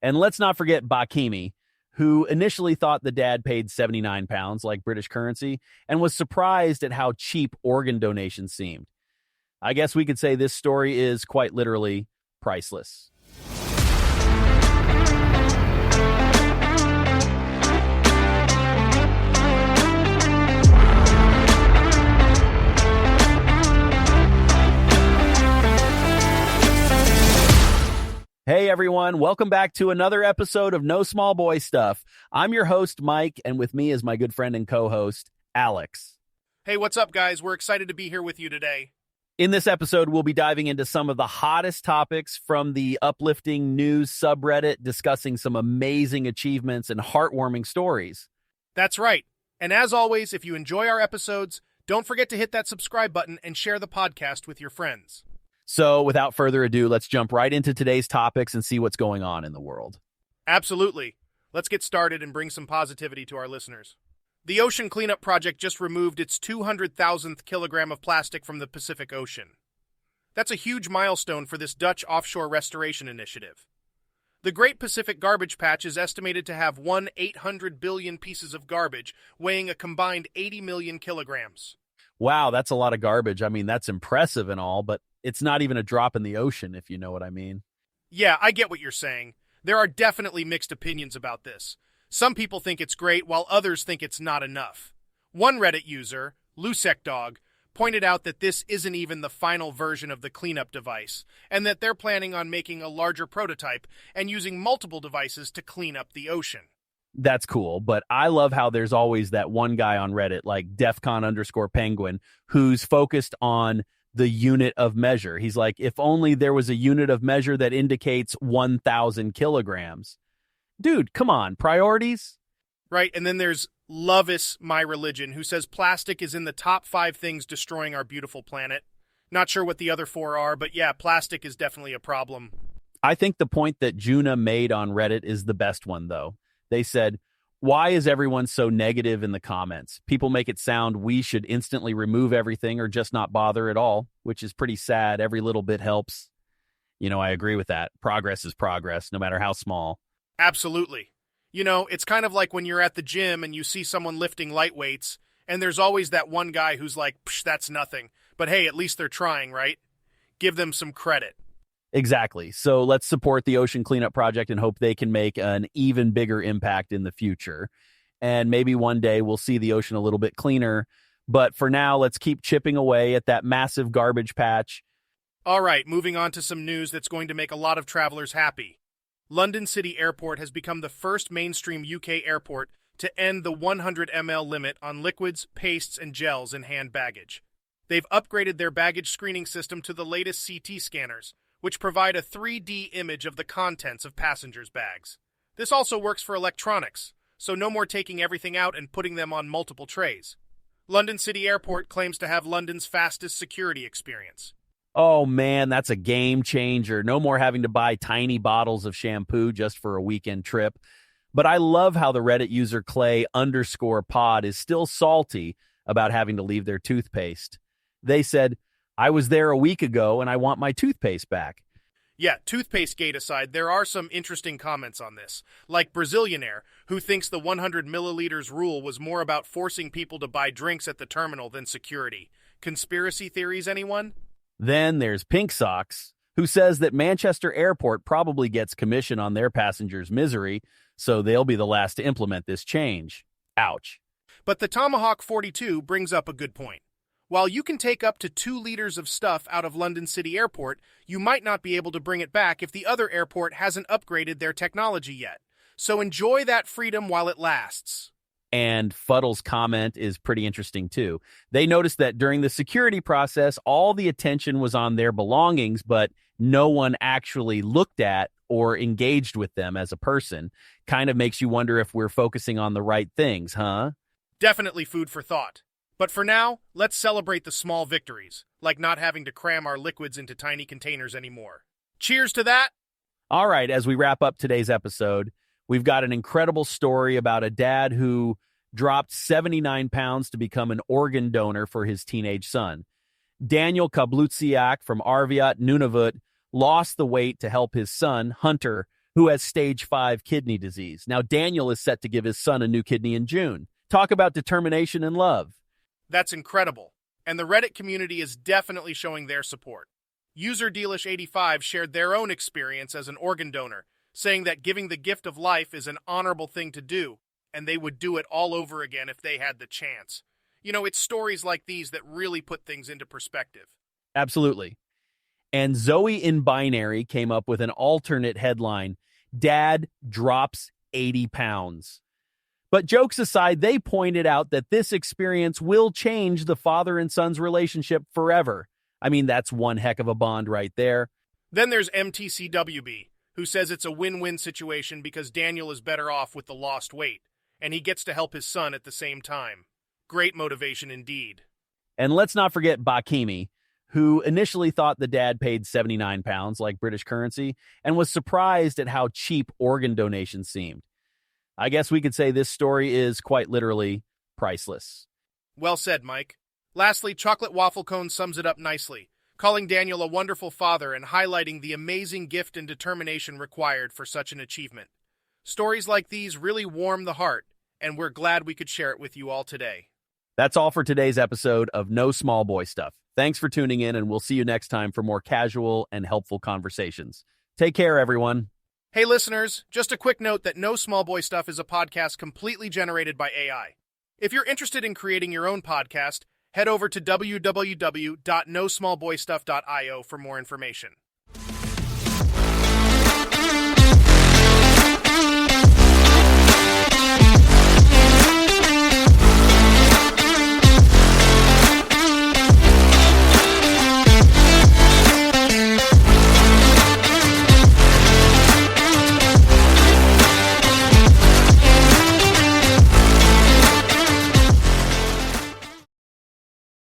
And let's not forget Bakimi, who initially thought the dad paid 79 pounds like British currency and was surprised at how cheap organ donations seemed. I guess we could say this story is quite literally priceless. Hey everyone, welcome back to another episode of No Small Boy Stuff. I'm your host, Mike, and with me is my good friend and co-host, Alex. Hey, what's up, guys? We're excited to be here with you today. In this episode, we'll be diving into some of the hottest topics from the uplifting news subreddit, discussing some amazing achievements and heartwarming stories. That's right. And as always, if you enjoy our episodes, don't forget to hit that subscribe button and share the podcast with your friends. So without further ado, let's jump right into today's topics and see what's going on in the world. Absolutely. Let's get started and bring some positivity to our listeners. The Ocean Cleanup Project just removed its 200,000th kilogram of plastic from the Pacific Ocean. That's a huge milestone for this Dutch offshore restoration initiative. The Great Pacific Garbage Patch is estimated to have 800 billion pieces of garbage, weighing a combined 80 million kilograms. Wow, that's a lot of garbage. I mean, that's impressive and all, but it's not even a drop in the ocean, if you know what I mean. Yeah, I get what you're saying. There are definitely mixed opinions about this. Some people think it's great, while others think it's not enough. One Reddit user, LusecDog, pointed out that this isn't even the final version of the cleanup device, and that they're planning on making a larger prototype and using multiple devices to clean up the ocean. That's cool, but I love how there's always that one guy on Reddit, like defcon_penguin, who's focused on the unit of measure. He's like, if only there was a unit of measure that indicates 1,000 kilograms. Dude, come on, priorities? Right, and then there's Lovis My Religion, who says plastic is in the top 5 things destroying our beautiful planet. Not sure what the other 4 are, but yeah, plastic is definitely a problem. I think the point that Juna made on Reddit is the best one, though. They said, why is everyone so negative in the comments? People make it sound we should instantly remove everything or just not bother at all, which is pretty sad. Every little bit helps. You know, I agree with that. Progress is progress, no matter how small. Absolutely. You know, it's kind of like when you're at the gym and you see someone lifting light weights, and there's always that one guy who's like, psh, that's nothing. But hey, at least they're trying, right? Give them some credit. Exactly. So let's support the Ocean Cleanup Project and hope they can make an even bigger impact in the future. And maybe one day we'll see the ocean a little bit cleaner. But for now, let's keep chipping away at that massive garbage patch. All right, moving on to some news that's going to make a lot of travelers happy. London City Airport has become the first mainstream UK airport to end the 100 ml limit on liquids, pastes, and gels in hand baggage. They've upgraded their baggage screening system to the latest CT scanners, which provide a 3D image of the contents of passengers' bags. This also works for electronics, so no more taking everything out and putting them on multiple trays. London City Airport claims to have London's fastest security experience. Oh man, that's a game changer. No more having to buy tiny bottles of shampoo just for a weekend trip. But I love how the Reddit user Clay_pod is still salty about having to leave their toothpaste. They said, I was there a week ago and I want my toothpaste back. Yeah, toothpaste gate aside, there are some interesting comments on this, like Brazilianaire, who thinks the 100 milliliters rule was more about forcing people to buy drinks at the terminal than security. Conspiracy theories, anyone? Then there's Pink Socks, who says that Manchester Airport probably gets commission on their passengers' misery, so they'll be the last to implement this change. Ouch. But the Tomahawk 42 brings up a good point. While you can take up to 2 liters of stuff out of London City Airport, you might not be able to bring it back if the other airport hasn't upgraded their technology yet. So enjoy that freedom while it lasts. And Fuddle's comment is pretty interesting too. They noticed that during the security process, all the attention was on their belongings, but no one actually looked at or engaged with them as a person. Kind of makes you wonder if we're focusing on the right things, huh? Definitely food for thought. But for now, let's celebrate the small victories, like not having to cram our liquids into tiny containers anymore. Cheers to that! All right, as we wrap up today's episode, we've got an incredible story about a dad who dropped 79 pounds to become an organ donor for his teenage son. Daniel Kablutsiak from Arviat, Nunavut, lost the weight to help his son, Hunter, who has stage 5 kidney disease. Now, Daniel is set to give his son a new kidney in June. Talk about determination and love. That's incredible. And the Reddit community is definitely showing their support. User Delish85 shared their own experience as an organ donor, saying that giving the gift of life is an honorable thing to do, and they would do it all over again if they had the chance. You know, it's stories like these that really put things into perspective. Absolutely. And Zoe in Binary came up with an alternate headline, Dad drops 80 pounds. But jokes aside, they pointed out that this experience will change the father and son's relationship forever. I mean, that's one heck of a bond right there. Then there's MTCWB, who says it's a win-win situation because Daniel is better off with the lost weight, and he gets to help his son at the same time. Great motivation indeed. And let's not forget Bakimi, who initially thought the dad paid 79 pounds like British currency and was surprised at how cheap organ donations seemed. I guess we could say this story is quite literally priceless. Well said, Mike. Lastly, Chocolate Waffle Cone sums it up nicely, calling Daniel a wonderful father and highlighting the amazing gift and determination required for such an achievement. Stories like these really warm the heart, and we're glad we could share it with you all today. That's all for today's episode of No Small Boy Stuff. Thanks for tuning in, and we'll see you next time for more casual and helpful conversations. Take care, everyone. Hey listeners, just a quick note that No Small Boy Stuff is a podcast completely generated by AI. If you're interested in creating your own podcast, head over to www.nosmallboystuff.io for more information.